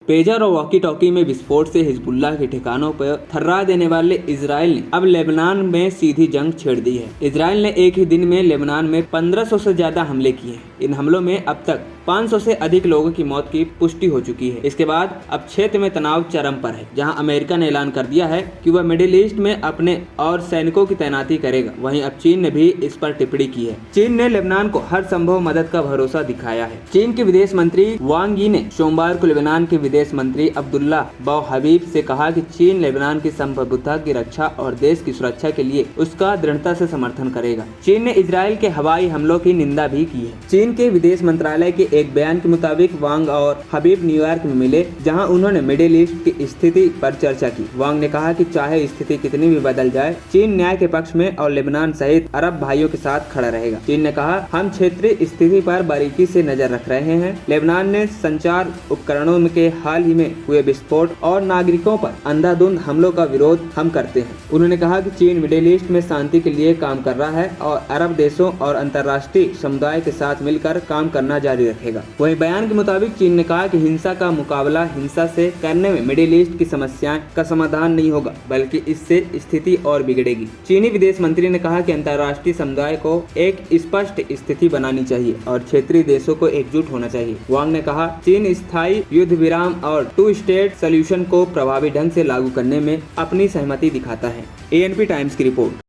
Pager और walkie talkie में विस्फोट से हिजबुल्लाह के ठिकानों पर थर्रा देने वाले इजराइल ने अब लेबनान में सीधी जंग छेड़ दी है। इजराइल ने एक ही दिन में लेबनान में 1500 से ज्यादा हमले किए हैं। इन हमलों में अब तक 500 से अधिक लोगों की मौत की पुष्टि हो चुकी है। इसके बाद अब क्षेत्र में तनाव चरम पर है, जहां अमेरिका ने ऐलान कर दिया है कि वह मिडिल ईस्ट में अपने और सैनिकों की तैनाती करेगा। वहीं अब चीन ने भी इस पर टिप्पणी की है। चीन ने लेबनान को हर संभव मदद का भरोसा दिखाया है। चीन के विदेश मंत्री वांग यी ने सोमवार को लेबनान के विदेश मंत्री अब्दुल्ला बौ हबीब से कहा कि चीन लेबनान की संप्रभुता की रक्षा और देश की सुरक्षा के लिए उसका दृढ़ता से समर्थन करेगा। चीन ने इजराइल के हवाई हमलों की निंदा भी की है। चीन के विदेश मंत्रालय के एक बयान के मुताबिक वांग और हबीब न्यूयॉर्क में मिले, जहां उन्होंने मिडिल ईस्ट की स्थिति पर चर्चा की। वांग ने कहा कि चाहे स्थिति कितनी भी बदल जाए, चीन न्याय के पक्ष में और लेबनान सहित अरब भाइयों के साथ खड़ा रहेगा। चीन ने कहा, हम क्षेत्रीय स्थिति पर बारीकी से नजर रख रहे हैं। लेबनान ने संचार उपकरणों के हाल ही में हुए विस्फोट और नागरिकों पर अंधाधुंध हमलों का विरोध हम करते हैं। उन्होंने कहा कि चीन मिडिल ईस्ट में शांति के लिए काम कर रहा है और अरब देशों और अंतर्राष्ट्रीय समुदाय के साथ मिलकर काम करना जारी रखेगा। वहीं बयान के मुताबिक चीन ने कहा कि हिंसा का मुकाबला हिंसा से करने में मिडिल ईस्ट की समस्याएं का समाधान नहीं होगा, बल्कि इससे स्थिति और बिगड़ेगी। चीनी विदेश मंत्री ने कहा कि अंतर्राष्ट्रीय समुदाय को एक स्पष्ट स्थिति बनानी चाहिए और क्षेत्रीय देशों को एकजुट होना चाहिए। वांग ने कहा, चीन स्थायी युद्ध विराम और 2 स्टेट सॉल्यूशन को प्रभावी ढंग से लागू करने में अपनी सहमति दिखाता है। एएनपी टाइम्स की रिपोर्ट।